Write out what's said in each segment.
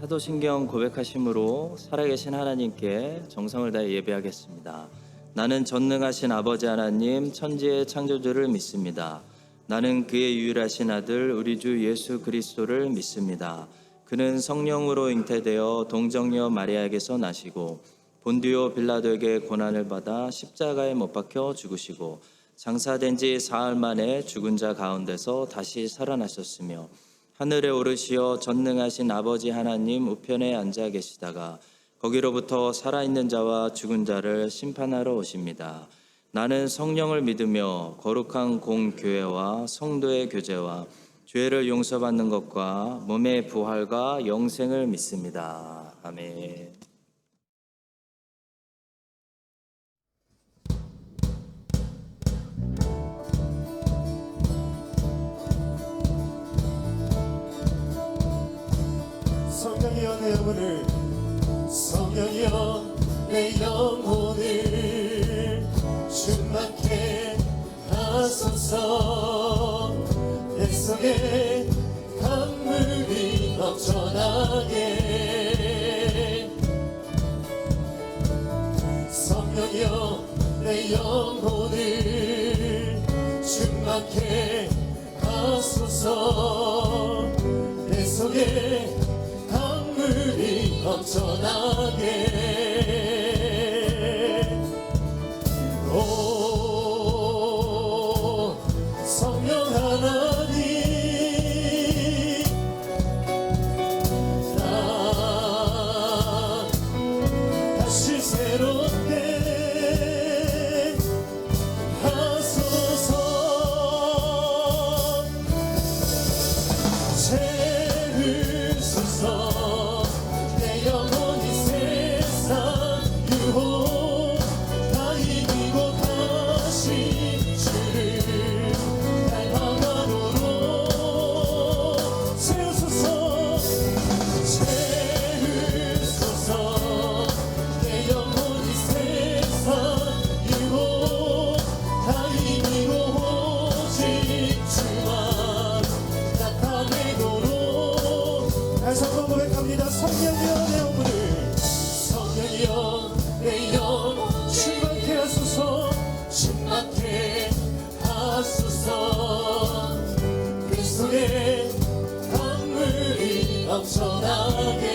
사도신경 고백하심으로 살아계신 하나님께 정성을 다해 예배하겠습니다. 나는 전능하신 아버지 하나님 천지의 창조주를 믿습니다. 나는 그의 유일하신 아들 우리 주 예수 그리스도를 믿습니다. 그는 성령으로 잉태되어 동정녀 마리아에게서 나시고 본디오 빌라도에게 고난을 받아 십자가에 못 박혀 죽으시고 장사된 지 사흘 만에 죽은 자 가운데서 다시 살아나셨으며 하늘에 오르시어 전능하신 아버지 하나님 우편에 앉아 계시다가 거기로부터 살아있는 자와 죽은 자를 심판하러 오십니다. 나는 성령을 믿으며 거룩한 공교회와 성도의 교제와 죄를 용서받는 것과 몸의 부활과 영생을 믿습니다. 아멘. 성령이여 내 영혼을, 성령이여 내 영혼을 충만케 하소서. 내 속에 강물이 넘쳐나게. 성령이여 내 영혼을 충만케 하소서. 내 속에 강물이 넘쳐나게. 오 성령 하나님, 나 다시 새롭게 하소서. 채우소서. 내 영혼이 세상 유혹 다 이기고 다시 주를 닮아가도록 채우소서. 채우소서. 내 영혼이 세상 유혹 다 이기고 오직 주만 나타내도록. 다시 한번 고백합니다. 성령이여 내 영혼을, 성령이여 내 영혼 충만케 하소서. 충만케 하소서. 그 속에 강물이 넘쳐나게.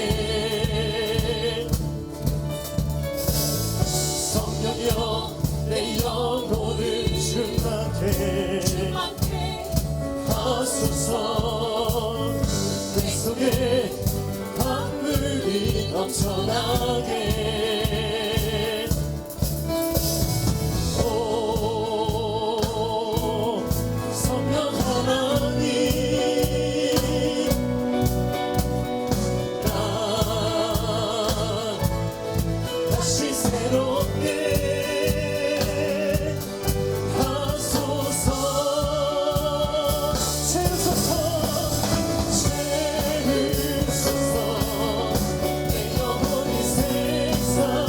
성령이여 내 영혼을 충만케 하소서. 그 속에 강물이 넘쳐나게. 오 성령 하나님, 나 다시 새롭게 하소서. 채우소서. 채우소서. 내 영혼이 세상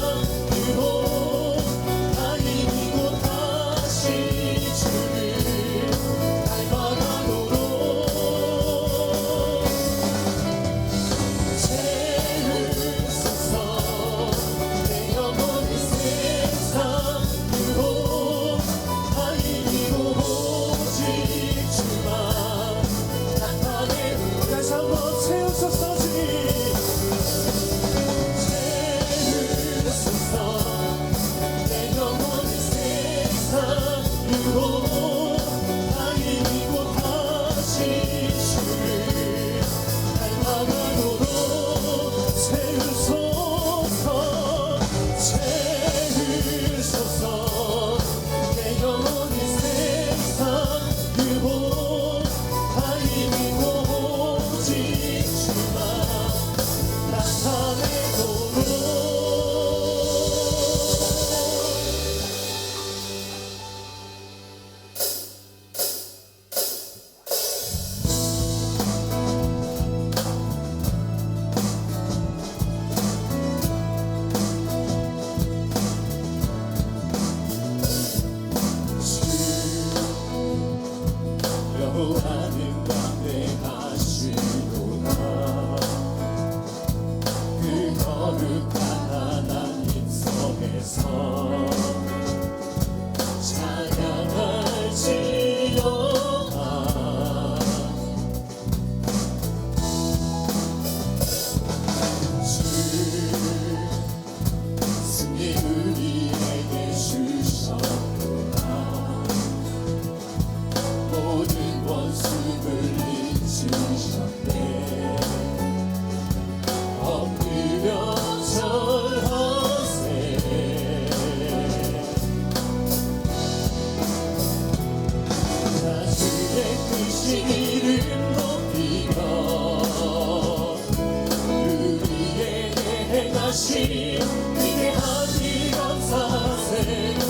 위대한 일 감사세 오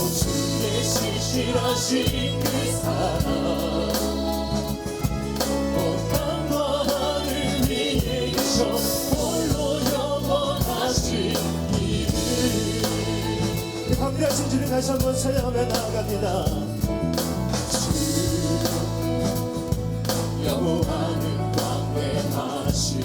주의 신실하신 그 사랑 온 땅과 하늘 위에 계셔 홀로 영원하신 이름 강대하신 주를 다시 한번 찬양하며 나아갑니다. 주 영원한 광대하시고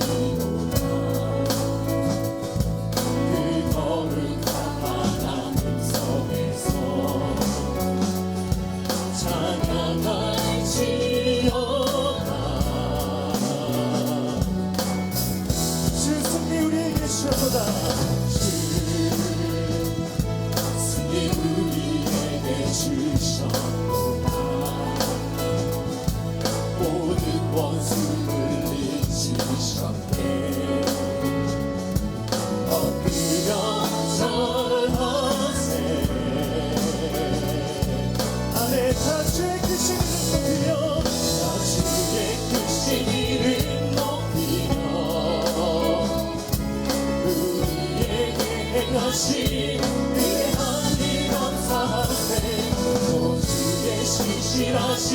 위대한 일 감사하세 오 주의 신실하신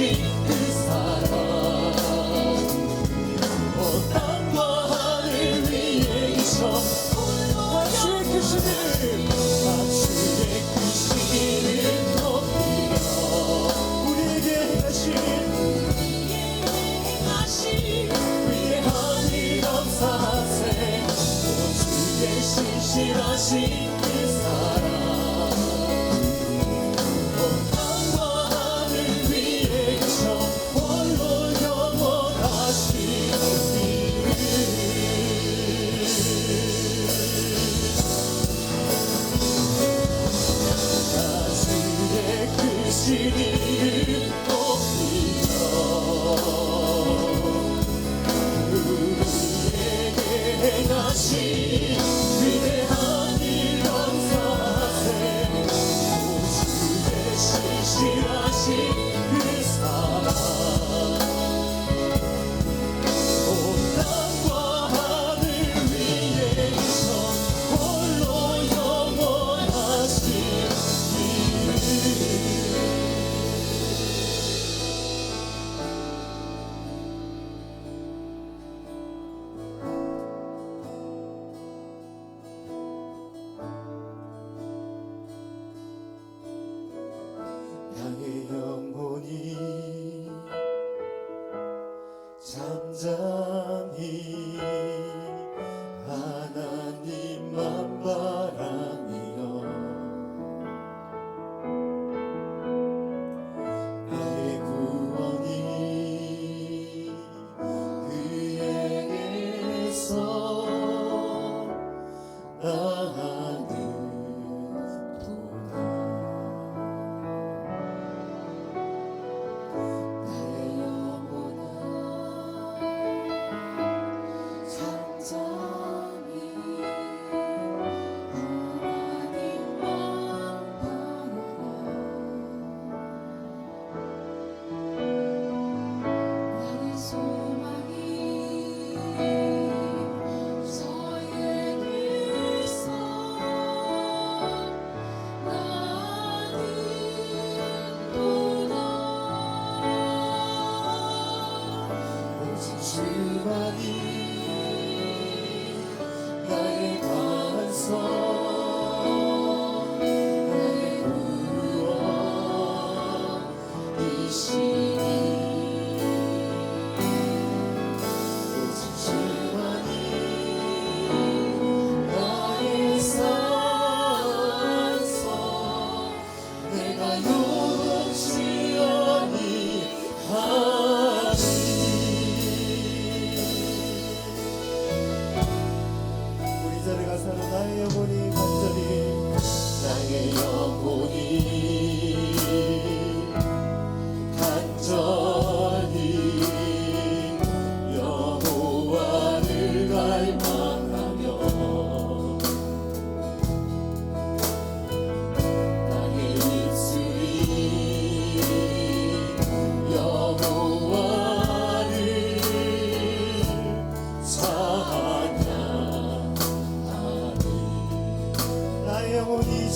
그 사랑 온 땅과 하늘 위에 계셔 주의 크신 이름 주의 크신 이름 높이며 우리에게 행하신 위대한 일 감사하세 오 주의 신실하신 위대한 일 감사하세 오 주의 신실하신 그 사랑 온 땅과 하늘 위에 계셔 홀로 영원하신 이름 나의 영혼이 잠잠히 하나님만 바라며 나의 구원이 그에게서 나는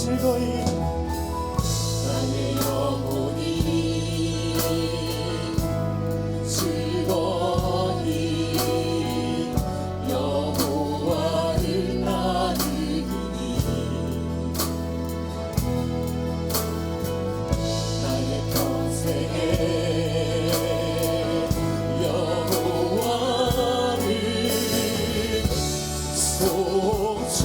즐거이 나의 영혼이 즐거이 여호와를 나누니 나의 평생에 여호와를 송축하리.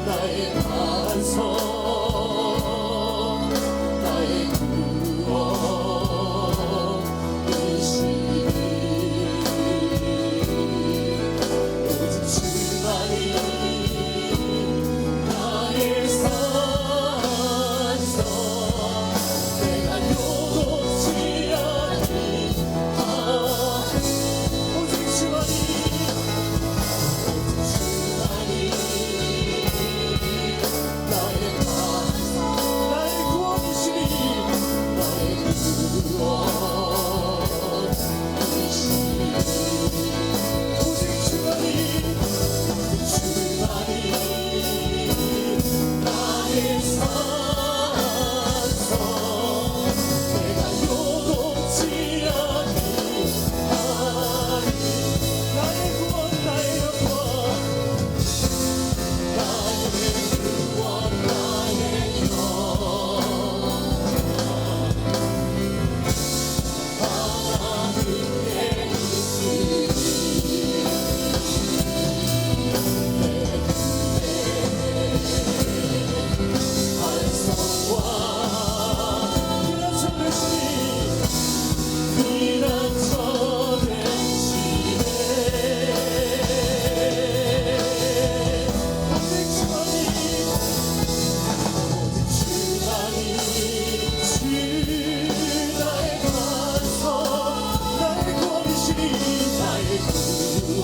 나의 반석 나의 구원이시니 오직 주만이 나의 산성 내가 요동치 아니하리. 오직 주만이 나의 반석 나의 구원이시니 나의 구원이시니 오직 주만이 나의 산성 내가 요동치 아니하리. 나의 구원 나의 영광 나의 구원 나의 하나님의 반석과 피난처 되시니 오직 주만이 주 나의 반석 나의 구원이시니 나의 구원이시니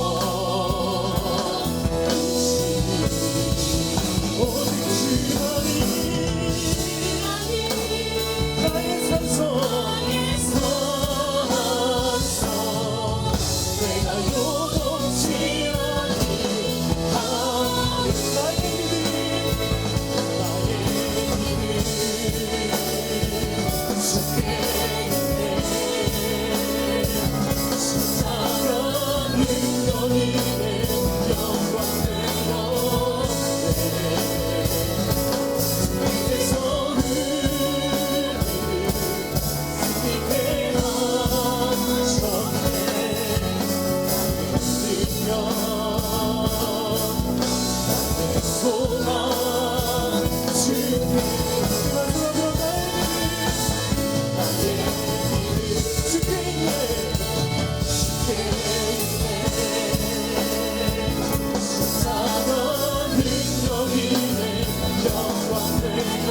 오직 주만이 나의 산성 내가 요동치 아니하리. 나의 믿음 주께 있네. 십자가 능력이 내 영광 되어 이제서 승리케 하셨네. 능력 나의 소망 주께 마지막으로 나의 믿음 주께 있네. 주께 있네. 십자가 능력이 내 영광 되어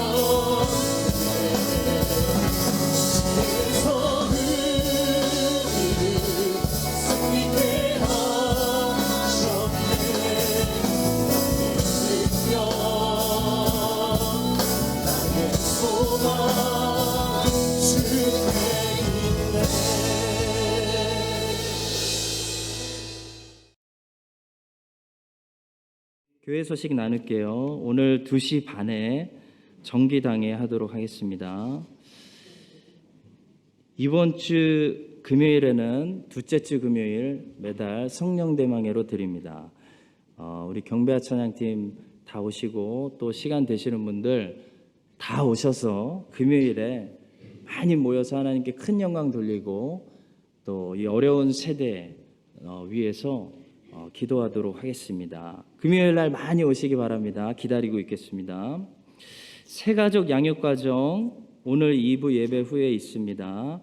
이제서 승리케 하셨네. 능력 나의 소망 주께 있네. 교회 소식 나눌게요. 오늘 2시 반에 정기당회 하도록 하겠습니다. 이번 주 금요일에는 둘째 주 금요일 매달 성령대망회로 드립니다. 우리 경배와 찬양팀 다 오시고 또 시간 되시는 분들 다 오셔서 금요일에 많이 모여서 하나님께 큰 영광 돌리고 또 이 어려운 세대 위해서 기도하도록 하겠습니다. 금요일 날 많이 오시기 바랍니다. 기다리고 있겠습니다. 새가족 양육과정 오늘 2부 예배 후에 있습니다.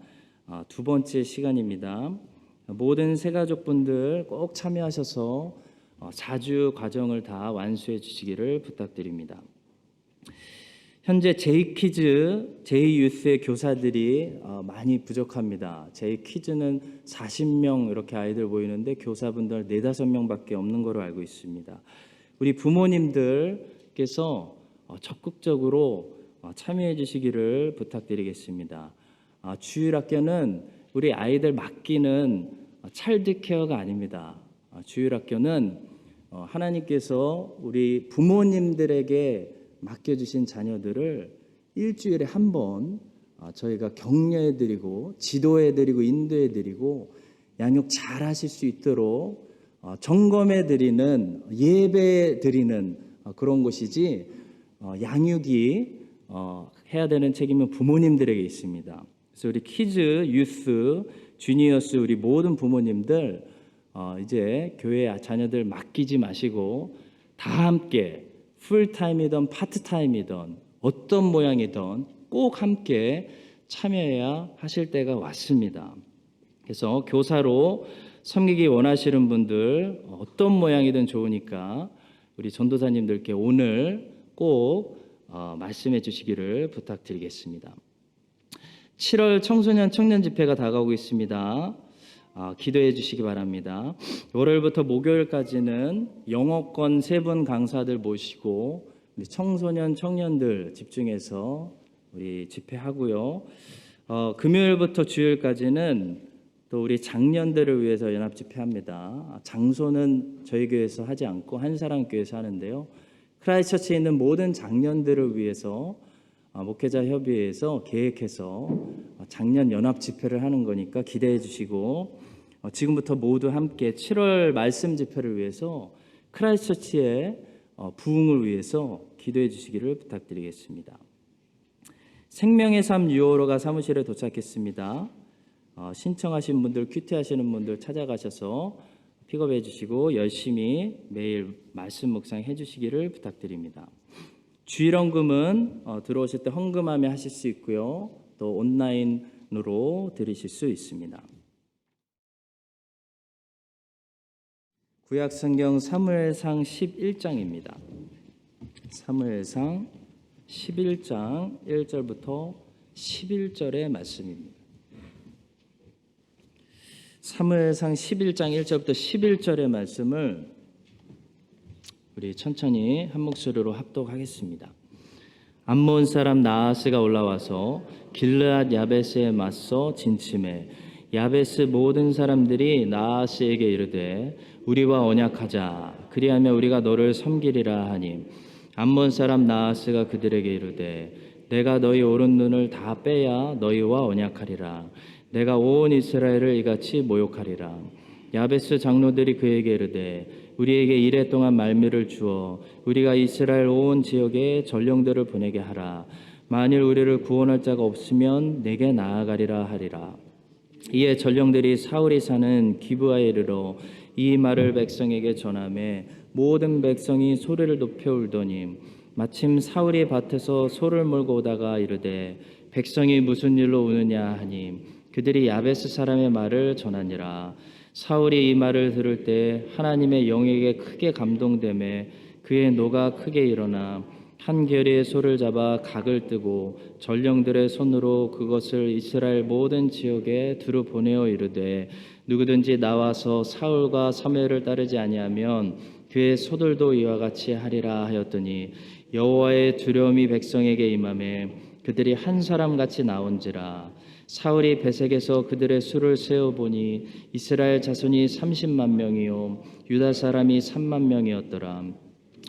두 번째 시간입니다. 모든 새가족분들 꼭 참여하셔서 자주 과정을 다 완수해 주시기를 부탁드립니다. 현재 J키즈, J유스의 교사들이 많이 부족합니다. J키즈는 40명 이렇게 아이들 보이는데 교사분들 4-5명밖에 없는 걸로 알고 있습니다. 우리 부모님들께서 적극적으로 참여해 주시기를 부탁드리겠습니다. 주일학교는 우리 아이들 맡기는 차일드 케어가 아닙니다. 주일학교는 하나님께서 우리 부모님들에게 맡겨주신 자녀들을 일주일에 한 번 저희가 격려해드리고 지도해드리고 인도해드리고 양육 잘 하실 수 있도록 점검해드리는 예배드리는 그런 곳이지 양육이 해야 되는 책임은 부모님들에게 있습니다. 그래서 우리 키즈, 유스, 주니어스 우리 모든 부모님들 이제 교회 자녀들 맡기지 마시고 다 함께 풀타임이든 파트타임이든 어떤 모양이든 꼭 함께 참여해야 하실 때가 왔습니다. 그래서 교사로 섬기기 원하시는 분들 어떤 모양이든 좋으니까 우리 전도사님들께 오늘 꼭 말씀해 주시기를 부탁드리겠습니다. 7월 청소년 청년 집회가 다가오고 있습니다. 기도해 주시기 바랍니다. 월요일부터 목요일까지는 영어권 3분 강사들 모시고 우리 청소년 청년들 집중해서 우리 집회하고요. 금요일부터 주일까지는 또 우리 장년들을 위해서 연합 집회합니다. 장소는 저희 교회에서 하지 않고 한사랑교회에서 하는데요. 크라이스처치에 있는 모든 장년들을 위해서 목회자 협의회에서 계획해서 장년 연합 집회를 하는 거니까 기대해 주시고 지금부터 모두 함께 7월 말씀 집회를 위해서 크라이스처치의 부흥을 위해서 기도해 주시기를 부탁드리겠습니다. 생명의 삶 유어로가 사무실에 도착했습니다. 신청하신 분들, 큐티하시는 분들 찾아가셔서 픽업해 주시고 열심히 매일 말씀 묵상해 주시기를 부탁드립니다. 주일헌금은 들어오실 때 헌금하며 하실 수 있고요. 또 온라인으로 드리실 수 있습니다. 구약성경 사무엘상 11장입니다. 사무엘상 11장 1절부터 11절의 말씀입니다. 사무엘상 11장 1절부터 11절의 말씀을 우리 천천히 한 목소리로 합독하겠습니다. 암몬 사람 나하스가 올라와서 길르앗 야베스에 맞서 진침해 야베스 모든 사람들이 나하스에게 이르되 우리와 언약하자 그리하면 우리가 너를 섬기리라 하니 암몬 사람 나하스가 그들에게 이르되 내가 너희 오른 눈을 다 빼야 너희와 언약하리라. 내가 온 이스라엘을 이같이 모욕하리라. 야베스 장로들이 그에게 이르되 우리에게 이레 동안 말미를 주어 우리가 이스라엘 온 지역에 전령들을 보내게 하라. 만일 우리를 구원할 자가 없으면 내게 나아가리라 하리라. 이에 전령들이 사울이 사는 기브아에 이르러 이 말을 백성에게 전하매 모든 백성이 소리를 높여 울더니 마침 사울이 밭에서 소를 몰고 오다가 이르되 백성이 무슨 일로 우느냐 하니 그들이 야베스 사람의 말을 전하니라. 사울이 이 말을 들을 때 하나님의 영에게 크게 감동되매 그의 노가 크게 일어나 한 결의의 소를 잡아 각을 뜨고 전령들의 손으로 그것을 이스라엘 모든 지역에 두루 보내어 이르되 누구든지 나와서 사울과 사무엘을 따르지 아니하면 그의 소들도 이와 같이 하리라 하였더니 여호와의 두려움이 백성에게 임하매 그들이 한 사람같이 나온지라. 사울이 베색에서 그들의 수를 세어보니 이스라엘 자손이 30만 명이요 유다 사람이 3만 명이었더라.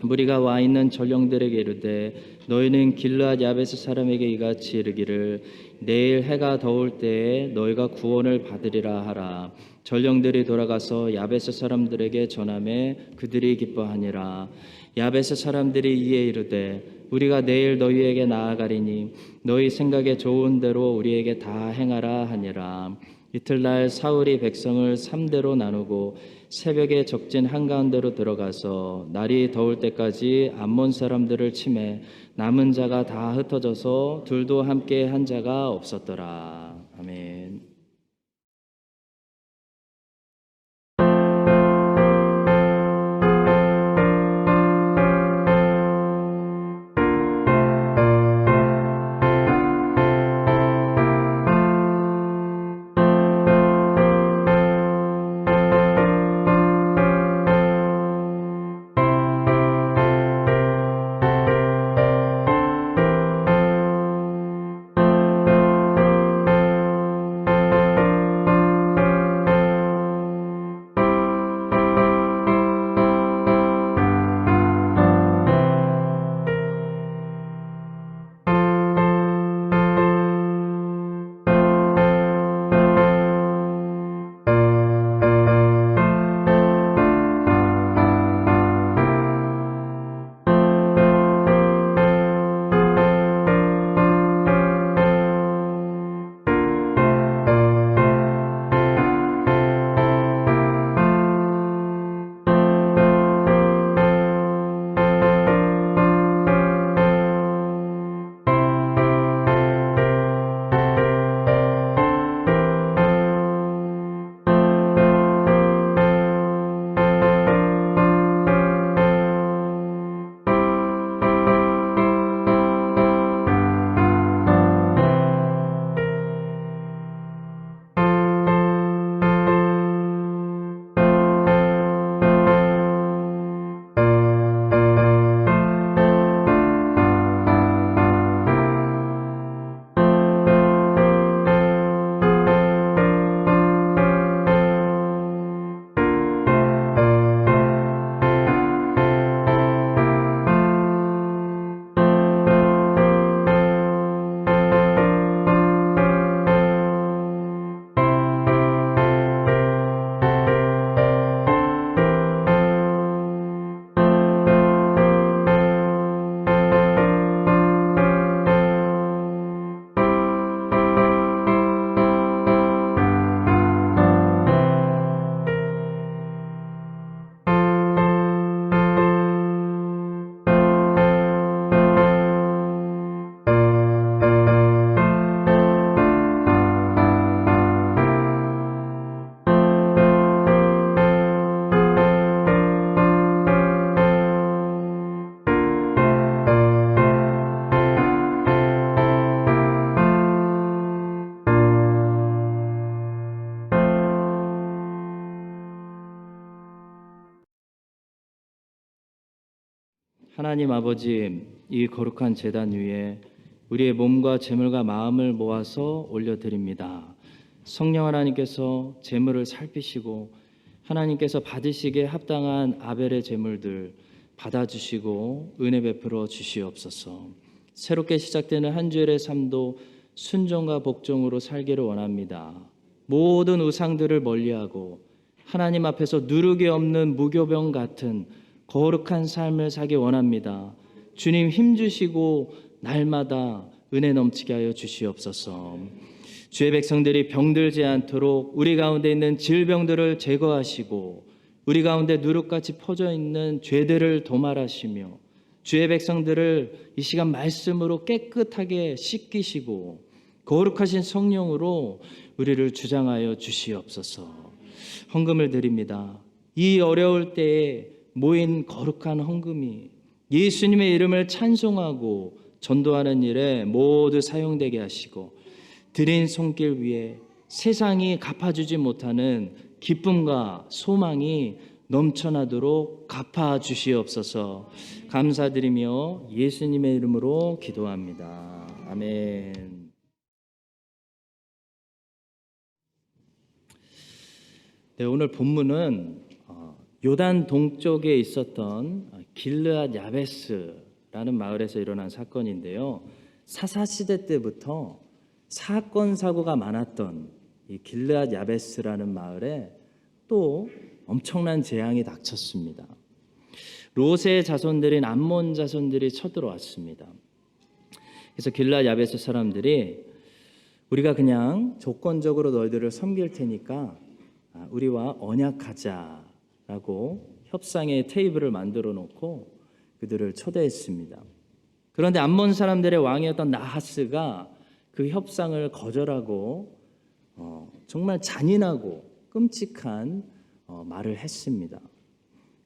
무리가 와 있는 전령들에게 이르되 너희는 길르앗 야베스 사람에게 이같이 이르기를 내일 해가 더울 때에 너희가 구원을 받으리라 하라. 전령들이 돌아가서 야베스 사람들에게 전하매 그들이 기뻐하니라. 야베스 사람들이 이에 이르되 우리가 내일 너희에게 나아가리니 너희 생각에 좋은 대로 우리에게 다 행하라 하니라. 이틀날 사울이 백성을 3대로 나누고 새벽에 적진 한가운데로 들어가서 날이 더울 때까지 암몬 사람들을 치매 남은 자가 다 흩어져서 둘도 함께 한 자가 없었더라. 아멘. 하나님 아버지, 이 거룩한 제단 위에 우리의 몸과 재물과 마음을 모아서 올려드립니다. 성령 하나님께서 재물을 살피시고 하나님께서 받으시기에 합당한 아벨의 재물들 받아주시고 은혜 베풀어 주시옵소서. 새롭게 시작되는 한 주일의 삶도 순종과 복종으로 살기를 원합니다. 모든 우상들을 멀리하고 하나님 앞에서 누룩이 없는 무교병 같은 거룩한 삶을 살기 원합니다. 주님 힘주시고 날마다 은혜 넘치게 하여 주시옵소서. 주의 백성들이 병들지 않도록 우리 가운데 있는 질병들을 제거하시고 우리 가운데 누룩같이 퍼져 있는 죄들을 도말하시며 주의 백성들을 이 시간 말씀으로 깨끗하게 씻기시고 거룩하신 성령으로 우리를 주장하여 주시옵소서. 헌금을 드립니다. 이 어려울 때에 모인 거룩한 헌금이 예수님의 이름을 찬송하고 전도하는 일에 모두 사용되게 하시고 드린 손길 위에 세상이 갚아주지 못하는 기쁨과 소망이 넘쳐나도록 갚아주시옵소서. 감사드리며 예수님의 이름으로 기도합니다. 아멘. 네, 오늘 본문은 요단 동쪽에 있었던 길르앗 야베스라는 마을에서 일어난 사건인데요. 사사시대 때부터 사건 사고가 많았던 이 길르앗 야베스라는 마을에 또 엄청난 재앙이 닥쳤습니다. 롯의 자손들인 암몬 자손들이 쳐들어왔습니다. 그래서 길르앗 야베스 사람들이 우리가 그냥 조건적으로 너희들을 섬길 테니까 우리와 언약하자라고 협상의 테이블을 만들어 놓고 그들을 초대했습니다. 그런데 암몬 사람들의 왕이었던 나하스가 그 협상을 거절하고 정말 잔인하고 끔찍한 말을 했습니다.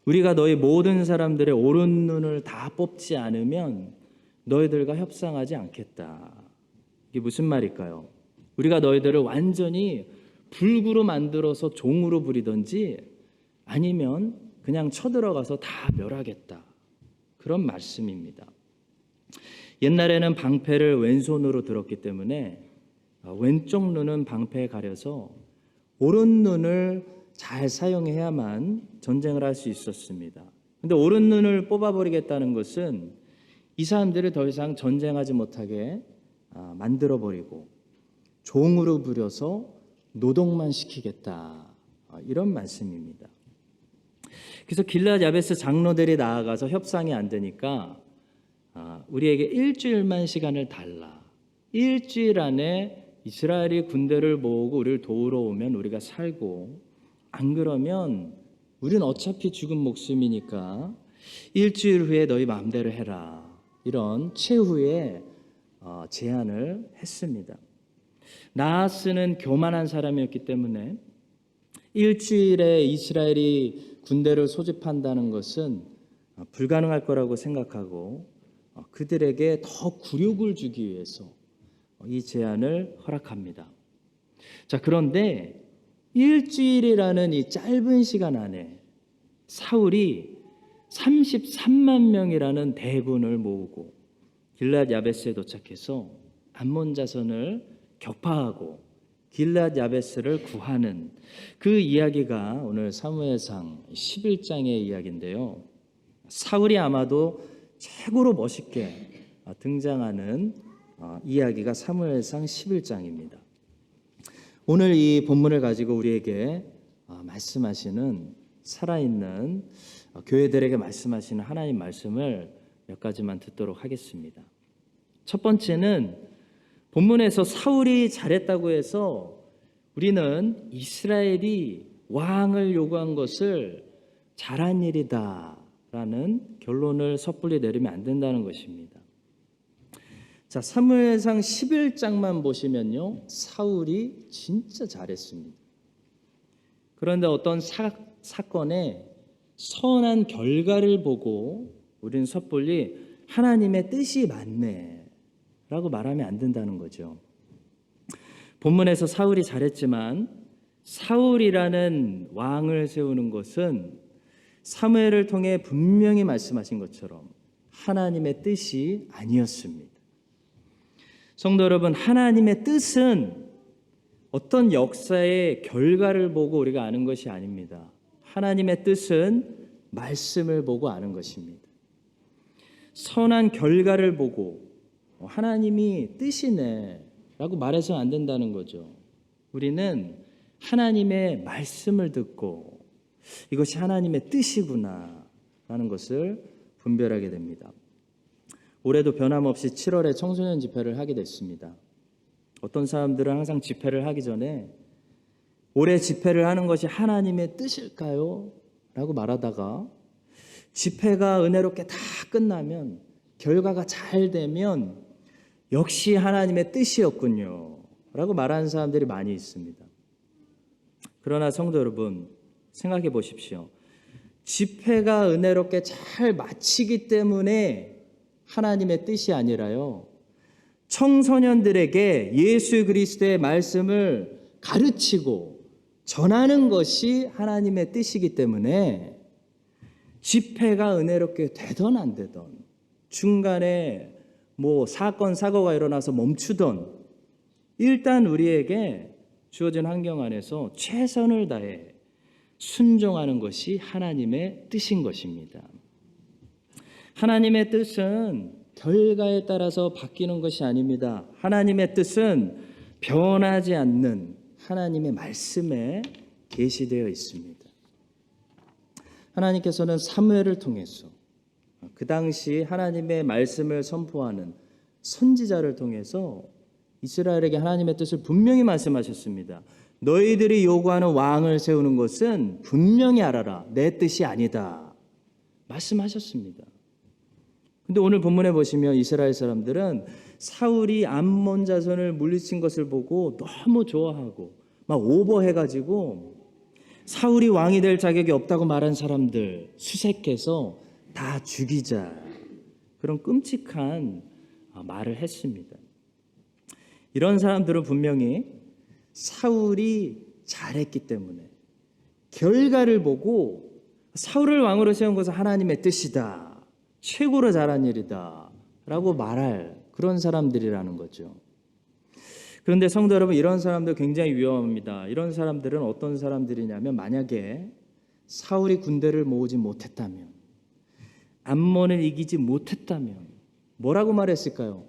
우리가 너희 모든 사람들의 오른 눈을 다 뽑지 않으면 너희들과 협상하지 않겠다. 이게 무슨 말일까요? 우리가 너희들을 완전히 불구로 만들어서 종으로 부리든지 아니면 그냥 쳐들어가서 다 멸하겠다. 그런 말씀입니다. 옛날에는 방패를 왼손으로 들었기 때문에 왼쪽 눈은 방패에 가려서 오른 눈을 잘 사용해야만 전쟁을 할 수 있었습니다. 그런데 오른 눈을 뽑아버리겠다는 것은 이 사람들을 더 이상 전쟁하지 못하게 만들어버리고 종으로 부려서 노동만 시키겠다. 이런 말씀입니다. 그래서 길르앗 야베스 장로들이 나아가서 협상이 안 되니까 우리에게 일주일만 시간을 달라. 일주일 안에 이스라엘이 군대를 모으고 우리를 도우러 오면 우리가 살고 안 그러면 우린 어차피 죽은 목숨이니까 일주일 후에 너희 마음대로 해라. 이런 최후의 제안을 했습니다. 나하스는 교만한 사람이었기 때문에 일주일에 이스라엘이 군대를 소집한다는 것은 불가능할 거라고 생각하고 그들에게 더 굴욕을 주기 위해서 이 제안을 허락합니다. 자, 그런데 일주일이라는 이 짧은 시간 안에 사울이 33만 명이라는 대군을 모으고 길르앗 야베스에 도착해서 암몬 자손을 격파하고 길르앗 야베스를 구하는 그 이야기가 오늘 사무엘상 11장의 이야기인데요. 사울이 아마도 최고로 멋있게 등장하는 이야기가 사무엘상 11장입니다. 오늘 이 본문을 가지고 우리에게 말씀하시는 살아있는 교회들에게 말씀하시는 하나님 말씀을 몇 가지만 듣도록 하겠습니다. 첫 번째는 본문에서 사울이 잘했다고 해서 우리는 이스라엘이 왕을 요구한 것을 잘한 일이다라는 결론을 섣불리 내리면 안 된다는 것입니다. 자, 사무엘상 11장만 보시면요, 사울이 진짜 잘했습니다. 그런데 어떤 사건의 선한 결과를 보고 우리는 섣불리 하나님의 뜻이 맞네 라고 말하면 안 된다는 거죠. 본문에서 사울이 잘했지만 사울이라는 왕을 세우는 것은 사무엘을 통해 분명히 말씀하신 것처럼 하나님의 뜻이 아니었습니다. 성도 여러분, 하나님의 뜻은 어떤 역사의 결과를 보고 우리가 아는 것이 아닙니다. 하나님의 뜻은 말씀을 보고 아는 것입니다. 선한 결과를 보고 하나님이 뜻이네 라고 말해서 안 된다는 거죠. 우리는 하나님의 말씀을 듣고 이것이 하나님의 뜻이구나 라는 것을 분별하게 됩니다. 올해도 변함없이 7월에 청소년 집회를 하게 됐습니다. 어떤 사람들은 항상 집회를 하기 전에 올해 집회를 하는 것이 하나님의 뜻일까요? 라고 말하다가 집회가 은혜롭게 다 끝나면 결과가 잘 되면 역시 하나님의 뜻이었군요 라고 말하는 사람들이 많이 있습니다. 그러나 성도 여러분, 생각해 보십시오. 집회가 은혜롭게 잘 마치기 때문에 하나님의 뜻이 아니라요, 청소년들에게 예수 그리스도의 말씀을 가르치고 전하는 것이 하나님의 뜻이기 때문에 집회가 은혜롭게 되던 안 되던, 중간에 사건 사고가 일어나서 멈추던, 일단 우리에게 주어진 환경 안에서 최선을 다해 순종하는 것이 하나님의 뜻인 것입니다. 하나님의 뜻은 결과에 따라서 바뀌는 것이 아닙니다. 하나님의 뜻은 변하지 않는 하나님의 말씀에 계시되어 있습니다. 하나님께서는 사무엘을 통해서, 그 당시 하나님의 말씀을 선포하는 선지자를 통해서 이스라엘에게 하나님의 뜻을 분명히 말씀하셨습니다. 너희들이 요구하는 왕을 세우는 것은 분명히 알아라. 내 뜻이 아니다. 말씀하셨습니다. 근데 오늘 본문에 보시면 이스라엘 사람들은 사울이 암몬 자손을 물리친 것을 보고 너무 좋아하고 막 오버해가지고 사울이 왕이 될 자격이 없다고 말한 사람들 수색해서 다 죽이자, 그런 끔찍한 말을 했습니다. 이런 사람들은 분명히 사울이 잘했기 때문에 결과를 보고 사울을 왕으로 세운 것은 하나님의 뜻이다, 최고로 잘한 일이다 라고 말할 그런 사람들이라는 거죠. 그런데 성도 여러분, 이런 사람들 굉장히 위험합니다. 이런 사람들은 어떤 사람들이냐면, 만약에 사울이 군대를 모으지 못했다면, 암몬을 이기지 못했다면 뭐라고 말했을까요?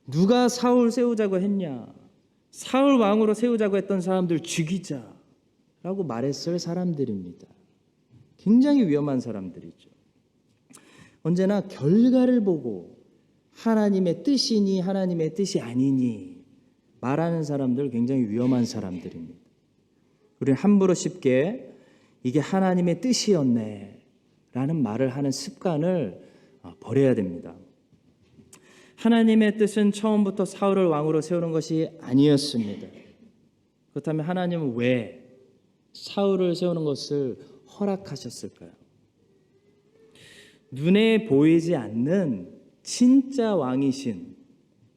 누가 사울 세우자고 했냐? 사울 왕으로 세우자고 했던 사람들 죽이자라고 말했을 사람들입니다. 굉장히 위험한 사람들이죠. 언제나 결과를 보고 하나님의 뜻이니 하나님의 뜻이 아니니 말하는 사람들 굉장히 위험한 사람들입니다. 우리는 함부로 쉽게 이게 하나님의 뜻이었네 라는 말을 하는 습관을 버려야 됩니다. 하나님의 뜻은 처음부터 사울을 왕으로 세우는 것이 아니었습니다. 그렇다면 하나님은 왜 사울을 세우는 것을 허락하셨을까요? 눈에 보이지 않는 진짜 왕이신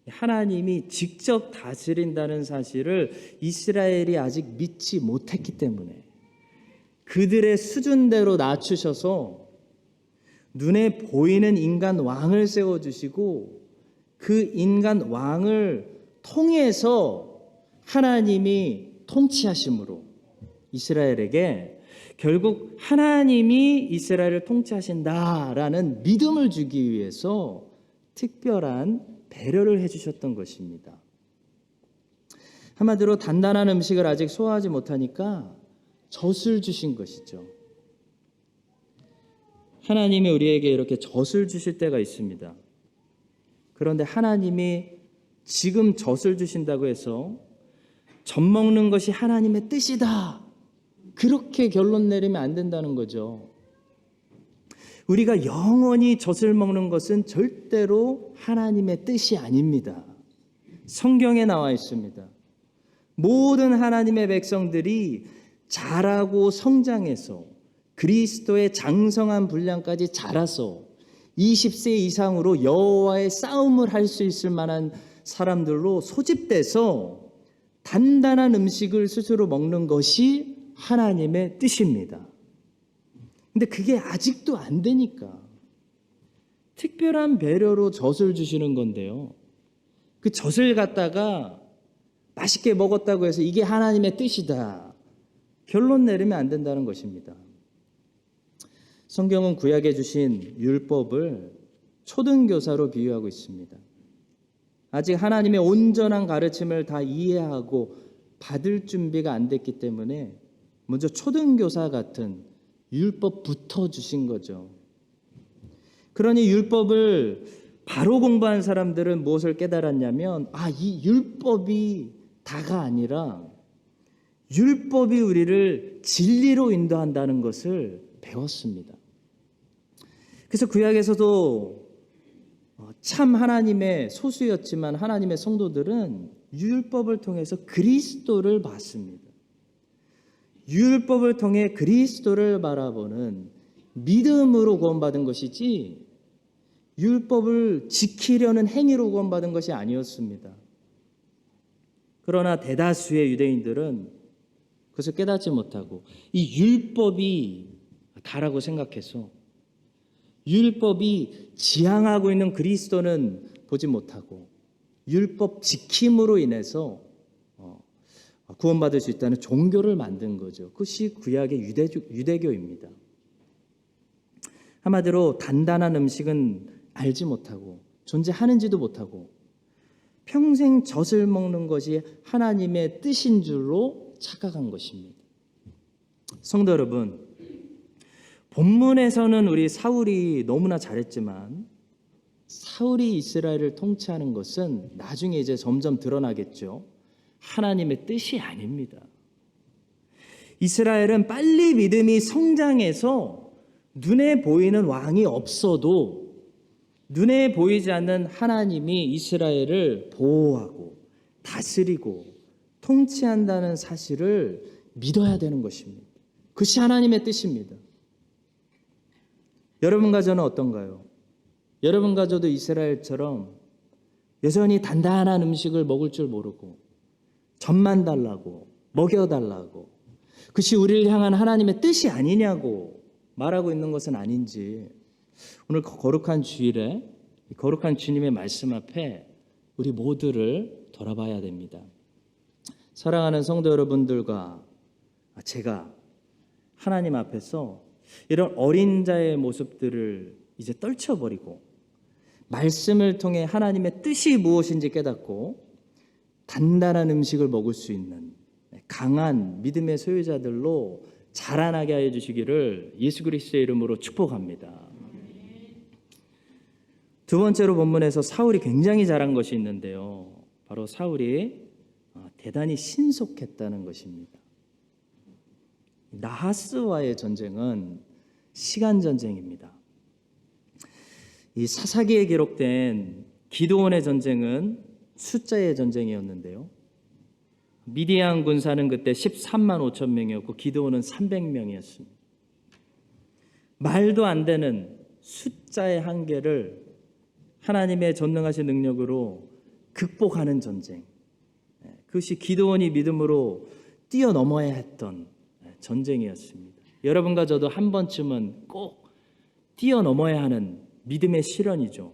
하나님이 직접 다스린다는 사실을 이스라엘이 아직 믿지 못했기 때문에 그들의 수준대로 낮추셔서 눈에 보이는 인간 왕을 세워주시고 그 인간 왕을 통해서 하나님이 통치하심으로 이스라엘에게 결국 하나님이 이스라엘을 통치하신다라는 믿음을 주기 위해서 특별한 배려를 해주셨던 것입니다. 한마디로 단단한 음식을 아직 소화하지 못하니까 젖을 주신 것이죠. 하나님이 우리에게 이렇게 젖을 주실 때가 있습니다. 그런데 하나님이 지금 젖을 주신다고 해서 젖 먹는 것이 하나님의 뜻이다, 그렇게 결론 내리면 안 된다는 거죠. 우리가 영원히 젖을 먹는 것은 절대로 하나님의 뜻이 아닙니다. 성경에 나와 있습니다. 모든 하나님의 백성들이 자라고 성장해서 그리스도의 장성한 분량까지 자라서 20세 이상으로 여호와의 싸움을 할 수 있을 만한 사람들로 소집돼서 단단한 음식을 스스로 먹는 것이 하나님의 뜻입니다. 근데 그게 아직도 안 되니까 특별한 배려로 젖을 주시는 건데요. 그 젖을 갖다가 맛있게 먹었다고 해서 이게 하나님의 뜻이다, 결론 내리면 안 된다는 것입니다. 성경은 구약에 주신 율법을 초등교사로 비유하고 있습니다. 아직 하나님의 온전한 가르침을 다 이해하고 받을 준비가 안 됐기 때문에 먼저 초등교사 같은 율법부터 주신 거죠. 그러니 율법을 바로 공부한 사람들은 무엇을 깨달았냐면, 이 율법이 다가 아니라 율법이 우리를 진리로 인도한다는 것을 배웠습니다. 그래서 구약에서도 참 하나님의 소수였지만 하나님의 성도들은 율법을 통해서 그리스도를 봤습니다. 율법을 통해 그리스도를 바라보는 믿음으로 구원받은 것이지 율법을 지키려는 행위로 구원받은 것이 아니었습니다. 그러나 대다수의 유대인들은 그것을 깨닫지 못하고 이 율법이 다라고 생각해서 율법이 지향하고 있는 그리스도는 보지 못하고 율법 지킴으로 인해서 구원받을 수 있다는 종교를 만든 거죠. 그것이 구약의 유대교입니다. 한마디로 단단한 음식은 알지 못하고 존재하는지도 못하고 평생 젖을 먹는 것이 하나님의 뜻인 줄로 착각한 것입니다. 성도 여러분, 본문에서는 우리 사울이 너무나 잘했지만 사울이 이스라엘을 통치하는 것은 나중에 이제 점점 드러나겠죠. 하나님의 뜻이 아닙니다. 이스라엘은 빨리 믿음이 성장해서 눈에 보이는 왕이 없어도 눈에 보이지 않는 하나님이 이스라엘을 보호하고 다스리고 통치한다는 사실을 믿어야 되는 것입니다. 그것이 하나님의 뜻입니다. 여러분과 저는 어떤가요? 여러분과 저도 이스라엘처럼 여전히 단단한 음식을 먹을 줄 모르고 젖만 달라고 먹여달라고 그것이 우리를 향한 하나님의 뜻이 아니냐고 말하고 있는 것은 아닌지, 오늘 거룩한 주일에 거룩한 주님의 말씀 앞에 우리 모두를 돌아봐야 됩니다. 사랑하는 성도 여러분들과 제가 하나님 앞에서 이런 어린 자의 모습들을 이제 떨쳐버리고 말씀을 통해 하나님의 뜻이 무엇인지 깨닫고 단단한 음식을 먹을 수 있는 강한 믿음의 소유자들로 자라나게 하여 주시기를 예수 그리스도의 이름으로 축복합니다. 두 번째로 본문에서 사울이 굉장히 잘한 것이 있는데요. 바로 사울이 대단히 신속했다는 것입니다. 나하스와의 전쟁은 시간 전쟁입니다. 이 사사기에 기록된 기드온의 전쟁은 숫자의 전쟁이었는데요. 미디안 군사는 그때 13만 5천 명이었고 기드온은 300명이었습니다. 말도 안 되는 숫자의 한계를 하나님의 전능하신 능력으로 극복하는 전쟁, 그것이 기드온이 믿음으로 뛰어넘어야 했던 전쟁이었습니다. 여러분과 저도 한 번쯤은 꼭 뛰어넘어야 하는 믿음의 실현이죠.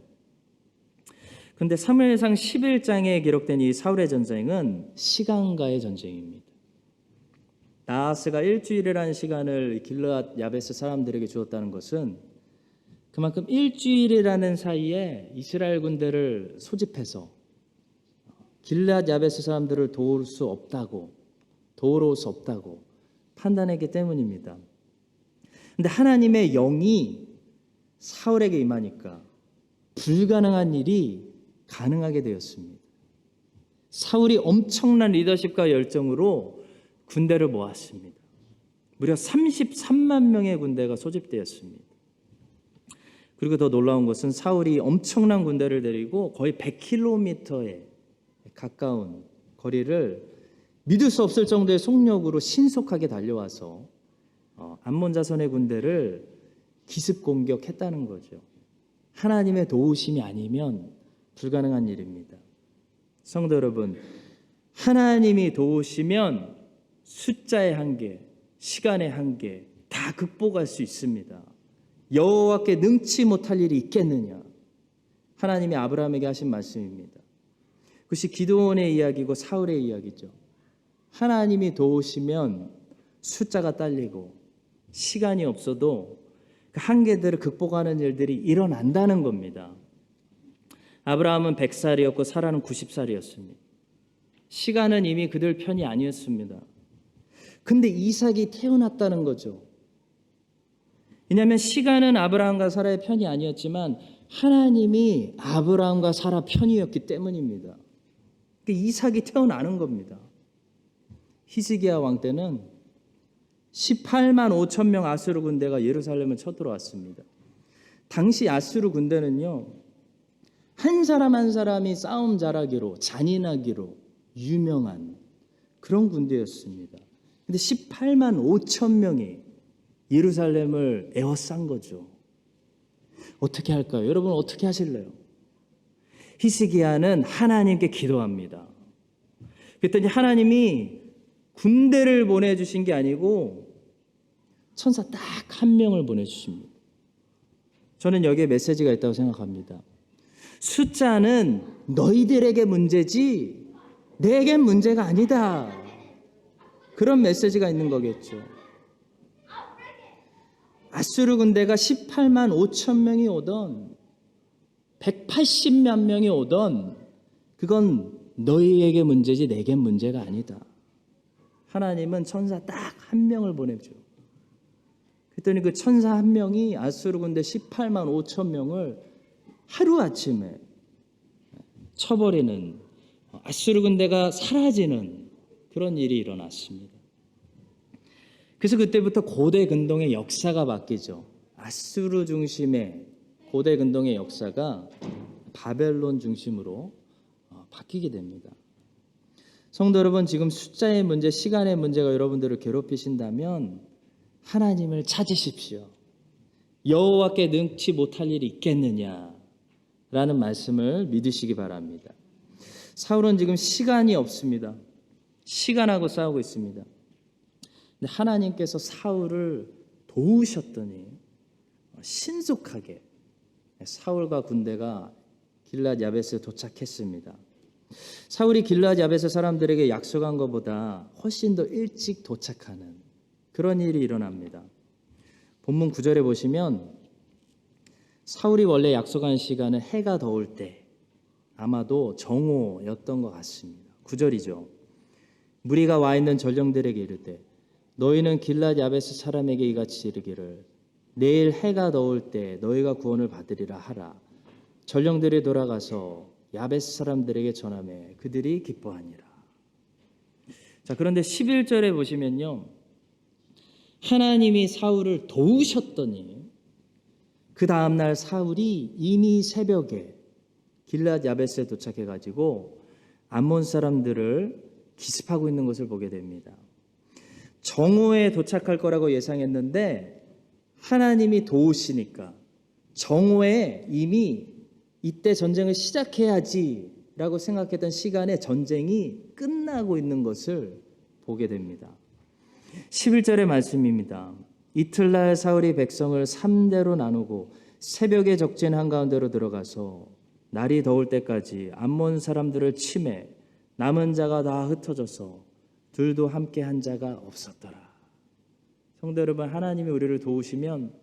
그런데 사무엘상 11장에 기록된 이 사울의 전쟁은 시간과의 전쟁입니다. 나하스가 일주일이라는 시간을 길르앗 야베스 사람들에게 주었다는 것은 그만큼 일주일이라는 사이에 이스라엘 군대를 소집해서 길르앗 야베스 사람들을 도울 수 없다고 판단했기 때문입니다. 그런데 하나님의 영이 사울에게 임하니까 불가능한 일이 가능하게 되었습니다. 사울이 엄청난 리더십과 열정으로 군대를 모았습니다. 무려 33만 명의 군대가 소집되었습니다. 그리고 더 놀라운 것은 사울이 엄청난 군대를 데리고 거의 100km에 가까운 거리를 믿을 수 없을 정도의 속력으로 신속하게 달려와서 암몬 자손의 군대를 기습 공격했다는 거죠. 하나님의 도우심이 아니면 불가능한 일입니다. 성도 여러분, 하나님이 도우시면 숫자의 한계, 시간의 한계 다 극복할 수 있습니다. 여호와께 능치 못할 일이 있겠느냐? 하나님이 아브라함에게 하신 말씀입니다. 그것이 기드온의 이야기고 사울의 이야기죠. 하나님이 도우시면 숫자가 딸리고 시간이 없어도 그 한계들을 극복하는 일들이 일어난다는 겁니다. 아브라함은 100살이었고 사라는 90살이었습니다. 시간은 이미 그들 편이 아니었습니다. 근데 이삭이 태어났다는 거죠. 왜냐하면 시간은 아브라함과 사라의 편이 아니었지만 하나님이 아브라함과 사라 편이었기 때문입니다. 이삭이 태어나는 겁니다. 히스기야 왕 때는 18만 5천 명 아수르 군대가 예루살렘을 쳐들어왔습니다. 당시 아수르 군대는요, 한 사람 한 사람이 싸움 잘하기로 잔인하기로 유명한 그런 군대였습니다. 근데 18만 5천 명이 예루살렘을 에워싼 거죠. 어떻게 할까요? 여러분 어떻게 하실래요? 히스기야는 하나님께 기도합니다. 그랬더니 하나님이 군대를 보내주신 게 아니고 천사 딱 한 명을 보내주십니다. 저는 여기에 메시지가 있다고 생각합니다. 숫자는 너희들에게 문제지 내겐 문제가 아니다. 그런 메시지가 있는 거겠죠. 아수르 군대가 18만 5천 명이 오던 180만 명이 오던 그건 너희에게 문제지 내겐 문제가 아니다. 하나님은 천사 딱 한 명을 보내줘. 그랬더니 그 천사 한 명이 아수르 군대 18만 5천 명을 하루아침에 쳐버리는, 아수르 군대가 사라지는 그런 일이 일어났습니다. 그래서 그때부터 고대 근동의 역사가 바뀌죠. 아수르 중심의 고대 근동의 역사가 바벨론 중심으로 바뀌게 됩니다. 성도 여러분, 지금 숫자의 문제, 시간의 문제가 여러분들을 괴롭히신다면 하나님을 찾으십시오. 여호와께 능치 못할 일이 있겠느냐라는 말씀을 믿으시기 바랍니다. 사울은 지금 시간이 없습니다. 시간하고 싸우고 있습니다. 근데 하나님께서 사울을 도우셨더니 신속하게 사울과 군대가 길앗 야벳에 도착했습니다. 사울이 길앗 야벳의 사람들에게 약속한 것보다 훨씬 더 일찍 도착하는 그런 일이 일어납니다. 본문 9절에 보시면 사울이 원래 약속한 시간은 해가 더울 때, 아마도 정오였던 것 같습니다. 9절이죠. 무리가 와 있는 전령들에게 이르되 너희는 길앗 야벳의 사람에게 이같이 이르기를 내일 해가 더울 때 너희가 구원을 받으리라 하라. 전령들이 돌아가서 야벳 사람들에게 전하매 그들이 기뻐하니라. 자, 그런데 11절에 보시면요, 하나님이 사울을 도우셨더니 그 다음날 사울이 이미 새벽에 길앗 야벳에 도착해가지고 암몬 사람들을 기습하고 있는 것을 보게 됩니다. 정오에 도착할 거라고 예상했는데 하나님이 도우시니까 정오에 이미 이때 전쟁을 시작해야지라고 생각했던 시간에 전쟁이 끝나고 있는 것을 보게 됩니다. 11절의 말씀입니다. 이틀날 사울이 백성을 3대로 나누고 새벽에 적진 한가운데로 들어가서 날이 더울 때까지 암몬 사람들을 치매 남은 자가 다 흩어져서 둘도 함께 한 자가 없었더라. 성도 여러분, 하나님이 우리를 도우시면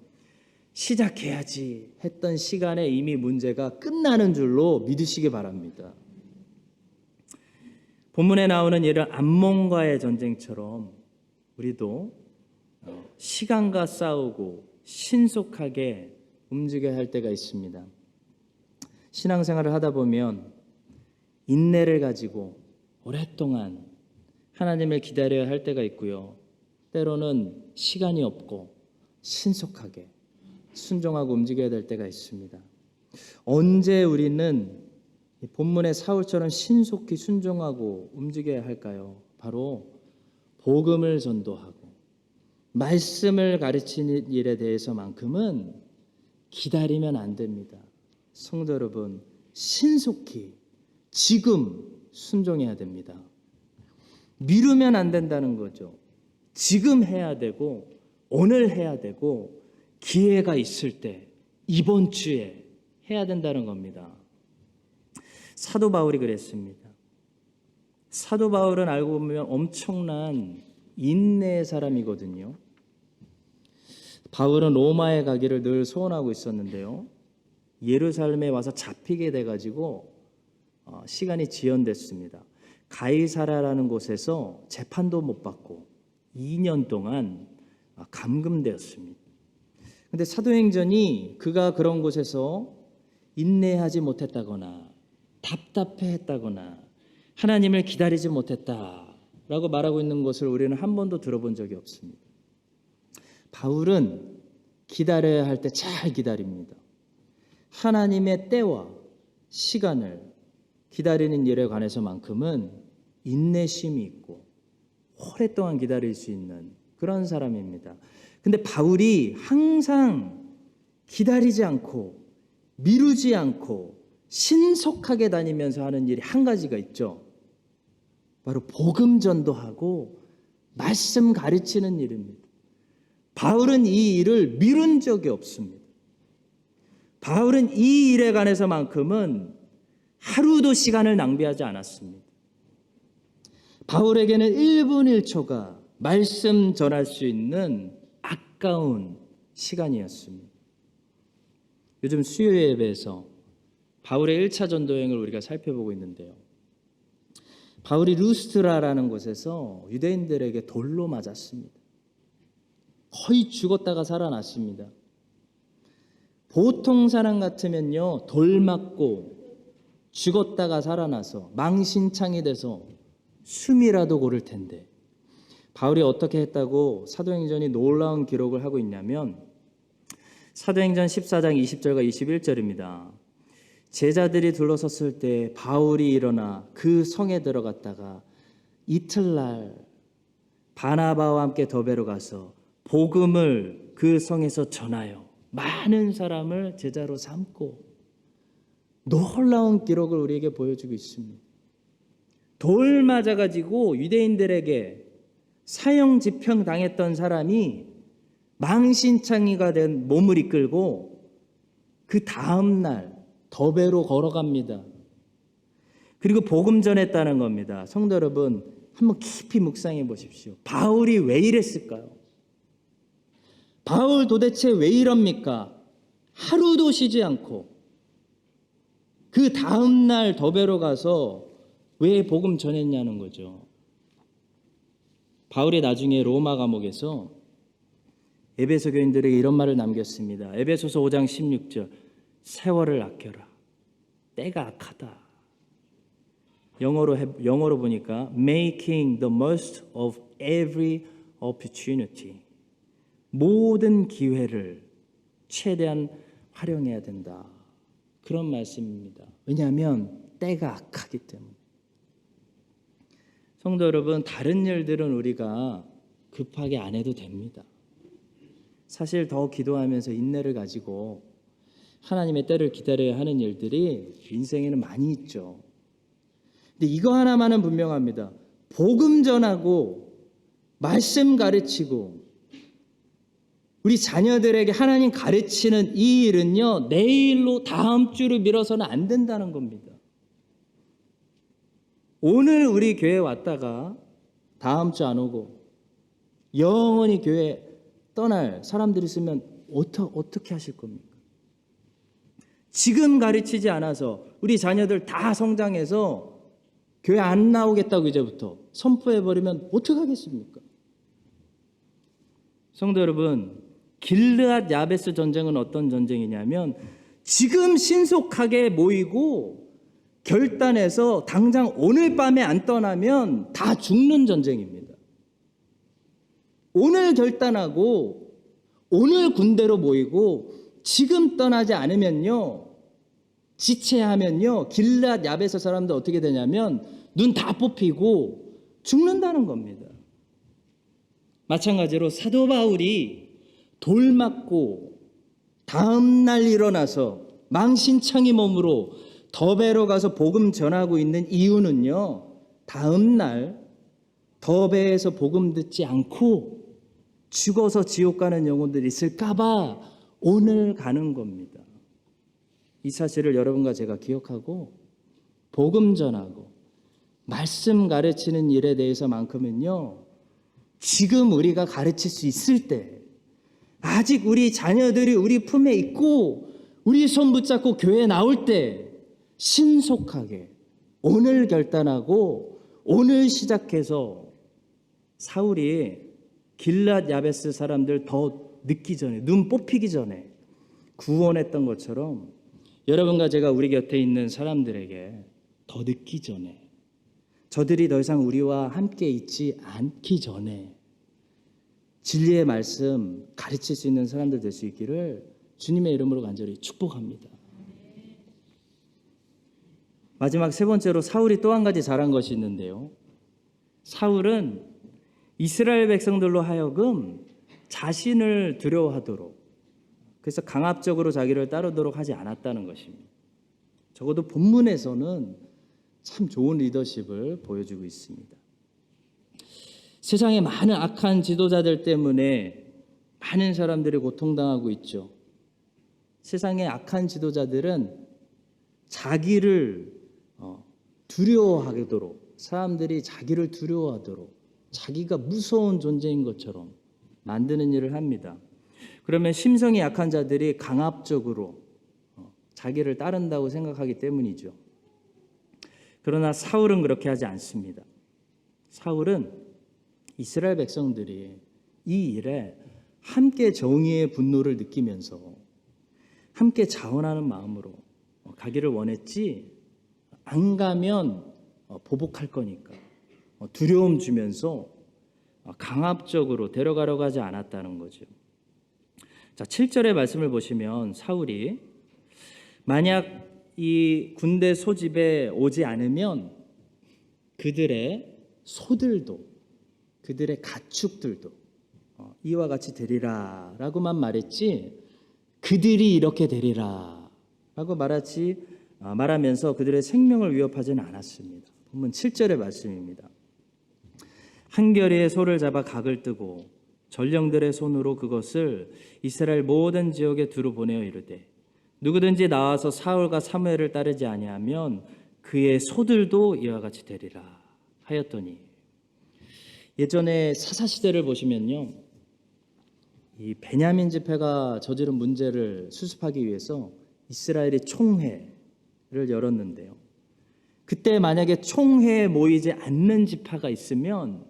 시작해야지 했던 시간에 이미 문제가 끝나는 줄로 믿으시기 바랍니다. 본문에 나오는 이런 암몬과의 전쟁처럼 우리도 시간과 싸우고 신속하게 움직여야 할 때가 있습니다. 신앙생활을 하다 보면 인내를 가지고 오랫동안 하나님을 기다려야 할 때가 있고요. 때로는 시간이 없고 신속하게 순종하고 움직여야 될 때가 있습니다. 언제 우리는 본문의 사울처럼 신속히 순종하고 움직여야 할까요? 바로 복음을 전도하고 말씀을 가르치는 일에 대해서만큼은 기다리면 안 됩니다. 성도 여러분, 신속히 지금 순종해야 됩니다. 미루면 안 된다는 거죠. 지금 해야 되고 오늘 해야 되고 기회가 있을 때 이번 주에 해야 된다는 겁니다. 사도 바울이 그랬습니다. 사도 바울은 알고 보면 엄청난 인내의 사람이거든요. 바울은 로마에 가기를 늘 소원하고 있었는데요. 예루살렘에 와서 잡히게 돼가지고 시간이 지연됐습니다. 가이사라라는 곳에서 재판도 못 받고 2년 동안 감금되었습니다. 그런데 사도행전이 그가 그런 곳에서 인내하지 못했다거나 답답해했다거나 하나님을 기다리지 못했다라고 말하고 있는 것을 우리는 한 번도 들어본 적이 없습니다. 바울은 기다려야 할 때 잘 기다립니다. 하나님의 때와 시간을 기다리는 일에 관해서만큼은 인내심이 있고 오랫동안 기다릴 수 있는 그런 사람입니다. 근데 바울이 항상 기다리지 않고 미루지 않고 신속하게 다니면서 하는 일이 한 가지가 있죠. 바로 복음 전도하고 말씀 가르치는 일입니다. 바울은 이 일을 미룬 적이 없습니다. 바울은 이 일에 관해서만큼은 하루도 시간을 낭비하지 않았습니다. 바울에게는 1분 1초가 말씀 전할 수 있는 아까운 시간이었습니다. 요즘 수요 예배에서 바울의 1차 전도 여행을 우리가 살펴보고 있는데요. 바울이 루스트라라는 곳에서 유대인들에게 돌로 맞았습니다. 거의 죽었다가 살아났습니다. 보통 사람 같으면요, 돌 맞고 죽었다가 살아나서 망신창이 돼서 숨이라도 고를 텐데 바울이 어떻게 했다고 사도행전이 놀라운 기록을 하고 있냐면 사도행전 14장 20절과 21절입니다. 제자들이 둘러섰을 때 바울이 일어나 그 성에 들어갔다가 이틀날 바나바와 함께 더베로 가서 복음을 그 성에서 전하여 많은 사람을 제자로 삼고 놀라운 기록을 우리에게 보여주고 있습니다. 돌 맞아가지고 유대인들에게 사형 집행 당했던 사람이 망신창이가 된 몸을 이끌고 그 다음날 더베로 걸어갑니다. 그리고 복음 전했다는 겁니다. 성도 여러분, 한번 깊이 묵상해 보십시오. 바울이 왜 이랬을까요? 바울 도대체 왜 이럽니까? 하루도 쉬지 않고 그 다음날 더베로 가서 왜 복음 전했냐는 거죠. 바울이 나중에 로마 감옥에서 에베소 교인들에게 이런 말을 남겼습니다. 에베소서 5장 16절, 세월을 아껴라. 때가 악하다. 영어로 보니까 making the most of every opportunity. 모든 기회를 최대한 활용해야 된다. 그런 말씀입니다. 왜냐하면 때가 악하기 때문에. 성도 여러분, 다른 일들은 우리가 급하게 안 해도 됩니다. 사실 더 기도하면서 인내를 가지고 하나님의 때를 기다려야 하는 일들이 인생에는 많이 있죠. 근데 이거 하나만은 분명합니다. 복음 전하고 말씀 가르치고 우리 자녀들에게 하나님 가르치는 이 일은요, 내일로 다음 주로 미뤄서는 안 된다는 겁니다. 오늘 우리 교회 왔다가 다음 주 안 오고 영원히 교회 떠날 사람들이 있으면 어떻게 하실 겁니까? 지금 가르치지 않아서 우리 자녀들 다 성장해서 교회 안 나오겠다고 이제부터 선포해버리면 어떡하겠습니까? 성도 여러분, 길르앗 야베스 전쟁은 어떤 전쟁이냐면 지금 신속하게 모이고 결단해서 당장 오늘 밤에 안 떠나면 다 죽는 전쟁입니다. 오늘 결단하고 오늘 군대로 모이고 지금 떠나지 않으면요, 지체하면요, 길르앗 야베스 사람들 어떻게 되냐면 눈 다 뽑히고 죽는다는 겁니다. 마찬가지로 사도 바울이 돌 맞고 다음날 일어나서 망신창이 몸으로 더베로 가서 복음 전하고 있는 이유는요, 다음날 더베에서 복음 듣지 않고 죽어서 지옥 가는 영혼들이 있을까봐 오늘 가는 겁니다. 이 사실을 여러분과 제가 기억하고 복음 전하고 말씀 가르치는 일에 대해서만큼은요, 지금 우리가 가르칠 수 있을 때, 아직 우리 자녀들이 우리 품에 있고 우리 손 붙잡고 교회 나올 때 신속하게 오늘 결단하고 오늘 시작해서 사울이 길랏 야베스 사람들 더 늦기 전에, 눈 뽑히기 전에 구원했던 것처럼 여러분과 제가 우리 곁에 있는 사람들에게 더 늦기 전에, 저들이 더 이상 우리와 함께 있지 않기 전에 진리의 말씀 가르칠 수 있는 사람들 될 수 있기를 주님의 이름으로 간절히 축복합니다. 마지막 세 번째로 사울이 또 한 가지 잘한 것이 있는데요. 사울은 이스라엘 백성들로 하여금 자신을 두려워하도록, 그래서 강압적으로 자기를 따르도록 하지 않았다는 것입니다. 적어도 본문에서는 참 좋은 리더십을 보여주고 있습니다. 세상에 많은 악한 지도자들 때문에 많은 사람들이 고통당하고 있죠. 세상의 악한 지도자들은 자기를 두려워하도록, 사람들이 자기를 두려워하도록, 자기가 무서운 존재인 것처럼 만드는 일을 합니다. 그러면 심성이 약한 자들이 강압적으로 자기를 따른다고 생각하기 때문이죠. 그러나 사울은 그렇게 하지 않습니다. 사울은 이스라엘 백성들이 이 일에 함께 정의의 분노를 느끼면서 함께 자원하는 마음으로 가기를 원했지, 안 가면 보복할 거니까 두려움 주면서 강압적으로 데려가려고 하지 않았다는 거죠. 자, 7절의 말씀을 보시면 사울이 만약 이 군대 소집에 오지 않으면 그들의 소들도, 그들의 가축들도 이와 같이 되리라 라고만 말했지, 그들이 이렇게 되리라 라고 말하면서 그들의 생명을 위협하지는 않았습니다. 본문 7절의 말씀입니다. 한결의 소를 잡아 각을 뜨고 전령들의 손으로 그것을 이스라엘 모든 지역에 두루 보내어 이르되, 누구든지 나와서 사울과 사무엘을 따르지 아니하면 그의 소들도 이와 같이 되리라 하였더니, 예전에 사사시대를 보시면요, 이 베냐민 지파가 저지른 문제를 수습하기 위해서 이스라엘이 총회를 열었는데요, 그때 만약에 총회에 모이지 않는 지파가 있으면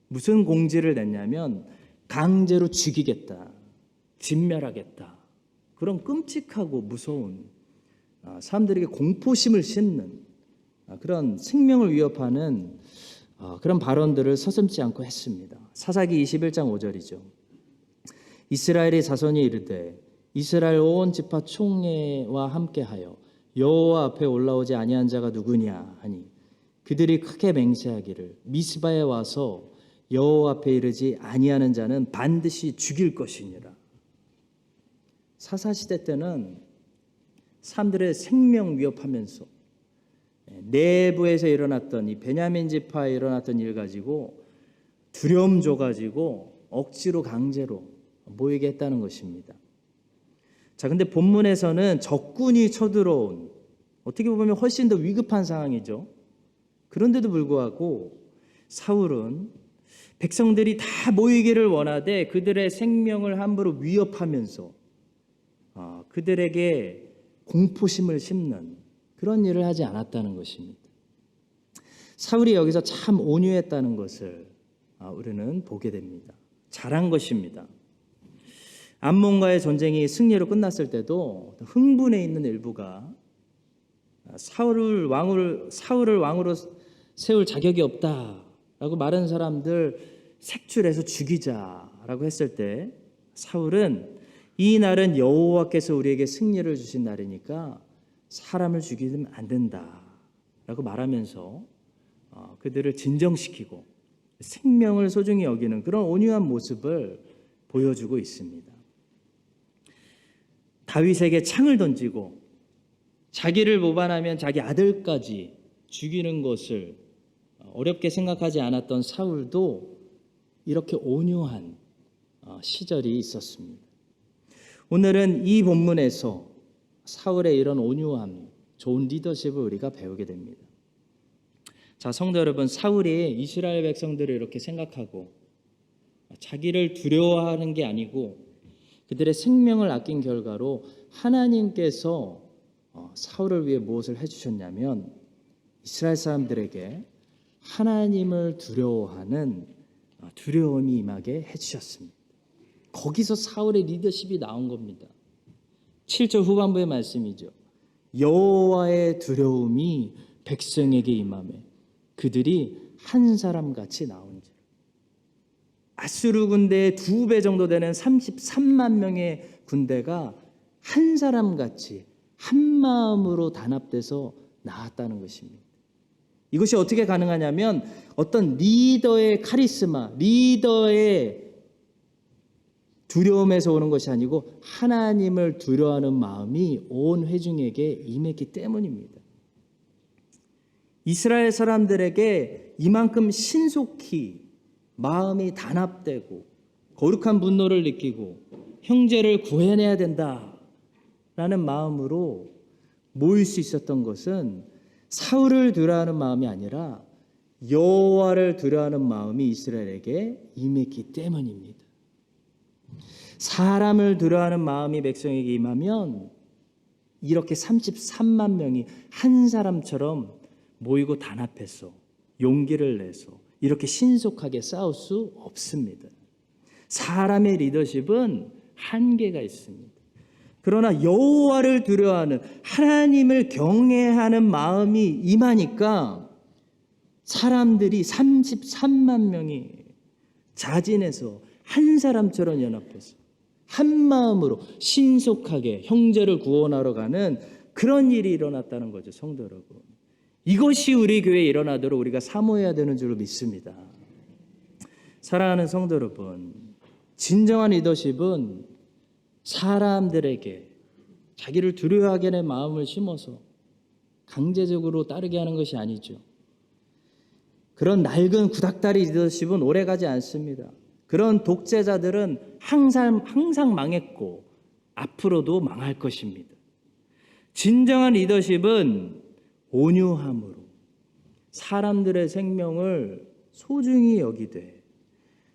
무슨 공지를 냈냐면 강제로 죽이겠다, 진멸하겠다, 그런 끔찍하고 무서운, 사람들에게 공포심을 싣는 그런 생명을 위협하는 그런 발언들을 서슴지 않고 했습니다. 사사기 21장 5절이죠. 이스라엘의 자손이 이르되 이스라엘 온 지파 총회와 함께하여 여호와 앞에 올라오지 아니한 자가 누구냐 하니, 그들이 크게 맹세하기를 미스바에 와서 여호와 앞에 이르지 아니하는 자는 반드시 죽일 것이니라. 사사시대 때는 사람들의 생명 위협하면서 내부에서 일어났던, 이 베냐민 지파에 일어났던 일 가지고 두려움 줘가지고 억지로 강제로 모이게 했다는 것입니다. 자, 근데 본문에서는 적군이 쳐들어온, 어떻게 보면 훨씬 더 위급한 상황이죠. 그런데도 불구하고 사울은 백성들이 다 모이기를 원하되 그들의 생명을 함부로 위협하면서 그들에게 공포심을 심는 그런 일을 하지 않았다는 것입니다. 사울이 여기서 참 온유했다는 것을 우리는 보게 됩니다. 잘한 것입니다. 암몬과의 전쟁이 승리로 끝났을 때도 흥분해 있는 일부가 사울을 왕으로 세울 자격이 없다라고 말하는 사람들 색출해서 죽이자라고 했을 때, 사울은 이 날은 여호와께서 우리에게 승리를 주신 날이니까 사람을 죽이면 안 된다라고 말하면서 그들을 진정시키고 생명을 소중히 여기는 그런 온유한 모습을 보여주고 있습니다. 다윗에게 창을 던지고 자기를 모반하면 자기 아들까지 죽이는 것을 어렵게 생각하지 않았던 사울도 이렇게 온유한 시절이 있었습니다. 오늘은 이 본문에서 사울의 이런 온유함, 좋은 리더십을 우리가 배우게 됩니다. 자, 성도 여러분, 사울이 이스라엘 백성들을 이렇게 생각하고 자기를 두려워하는 게 아니고 그들의 생명을 아낀 결과로 하나님께서 사울을 위해 무엇을 해주셨냐면 이스라엘 사람들에게 하나님을 두려워하는 두려움이 임하게 해주셨습니다. 거기서 사울의 리더십이 나온 겁니다. 7절 후반부의 말씀이죠. 여호와의 두려움이 백성에게 임하매 그들이 한 사람같이 나온지라. 아수르 군대의 2배 정도 되는 33만 명의 군대가 한 사람같이 한 마음으로 단합돼서 나왔다는 것입니다. 이것이 어떻게 가능하냐면 어떤 리더의 카리스마, 리더의 두려움에서 오는 것이 아니고 하나님을 두려워하는 마음이 온 회중에게 임했기 때문입니다. 이스라엘 사람들에게 이만큼 신속히 마음이 단합되고 거룩한 분노를 느끼고 형제를 구해내야 된다라는 마음으로 모일 수 있었던 것은 사울을 두려워하는 마음이 아니라 여호와를 두려워하는 마음이 이스라엘에게 임했기 때문입니다. 사람을 두려워하는 마음이 백성에게 임하면 이렇게 33만 명이 한 사람처럼 모이고 단합해서 용기를 내서 이렇게 신속하게 싸울 수 없습니다. 사람의 리더십은 한계가 있습니다. 그러나 여호와를 두려워하는 하나님을 경외하는 마음이 임하니까 사람들이 33만 명이 자진해서 한 사람처럼 연합해서 한 마음으로 신속하게 형제를 구원하러 가는 그런 일이 일어났다는 거죠, 성도 여러분. 이것이 우리 교회에 일어나도록 우리가 사모해야 되는 줄로 믿습니다. 사랑하는 성도 여러분, 진정한 리더십은 사람들에게 자기를 두려워하게 하는 마음을 심어서 강제적으로 따르게 하는 것이 아니죠. 그런 낡은 구닥다리 리더십은 오래가지 않습니다. 그런 독재자들은 항상 망했고 앞으로도 망할 것입니다. 진정한 리더십은 온유함으로 사람들의 생명을 소중히 여기되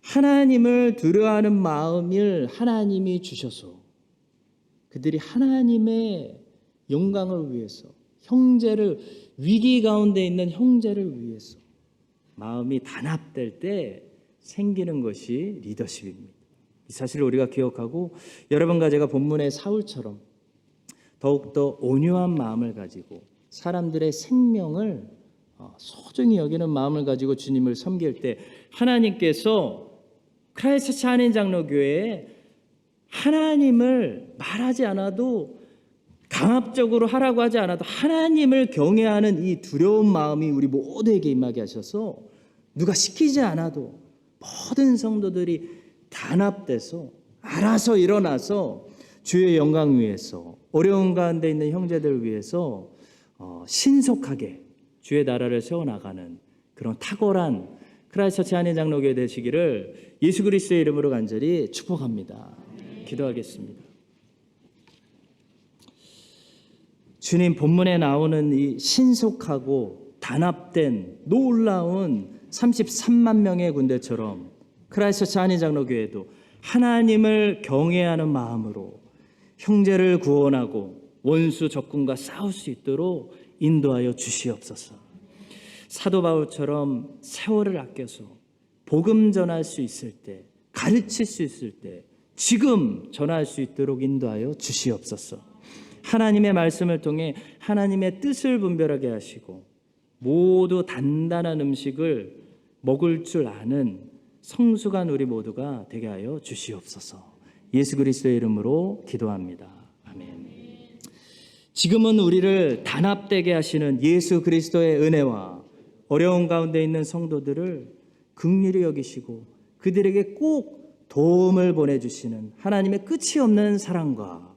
하나님을 두려워하는 마음을 하나님이 주셔서 그들이 하나님의 영광을 위해서 형제를 위기 가운데 있는 형제를 위해서 마음이 단합될 때 생기는 것이 리더십입니다. 이 사실을 우리가 기억하고 여러분과 제가 본문의 사울처럼 더욱더 온유한 마음을 가지고 사람들의 생명을 소중히 여기는 마음을 가지고 주님을 섬길 때 하나님께서 크라이스트 한인장로교회에 하나님을 말하지 않아도 강압적으로 하라고 하지 않아도 하나님을 경외하는 이 두려운 마음이 우리 모두에게 임하게 하셔서 누가 시키지 않아도 모든 성도들이 단합돼서 알아서 일어나서 주의 영광 위해서 어려운 가운데 있는 형제들 위해서 신속하게 주의 나라를 세워나가는 그런 탁월한 크라이스트 한인장로교회 되시기를 예수 그리스도의 이름으로 간절히 축복합니다. 기도하겠습니다. 주님, 본문에 나오는 이 신속하고 단합된 놀라운 33만 명의 군대처럼 크라이스트 한인장로교회도 하나님을 경외하는 마음으로 형제를 구원하고 원수 적군과 싸울 수 있도록 인도하여 주시옵소서. 사도 바울처럼 세월을 아껴서 복음 전할 수 있을 때, 가르칠 수 있을 때 지금 전할 수 있도록 인도하여 주시옵소서. 하나님의 말씀을 통해 하나님의 뜻을 분별하게 하시고 모두 단단한 음식을 먹을 줄 아는 성숙한 우리 모두가 되게 하여 주시옵소서. 예수 그리스도의 이름으로 기도합니다. 아멘. 지금은 우리를 단합되게 하시는 예수 그리스도의 은혜와 어려운 가운데 있는 성도들을 긍휼히 여기시고 그들에게 꼭 도움을 보내주시는 하나님의 끝이 없는 사랑과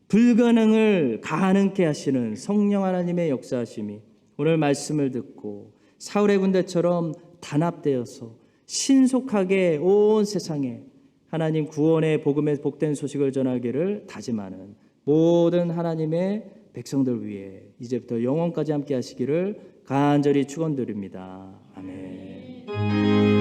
불가능을 가능케 하시는 성령 하나님의 역사하심이 오늘 말씀을 듣고 사울의 군대처럼 단합되어서 신속하게 온 세상에 하나님 구원의 복음의 복된 소식을 전하기를 다짐하는 모든 하나님의 백성들 위해 이제부터 영원까지 함께 하시기를 간절히 축원드립니다. 아멘.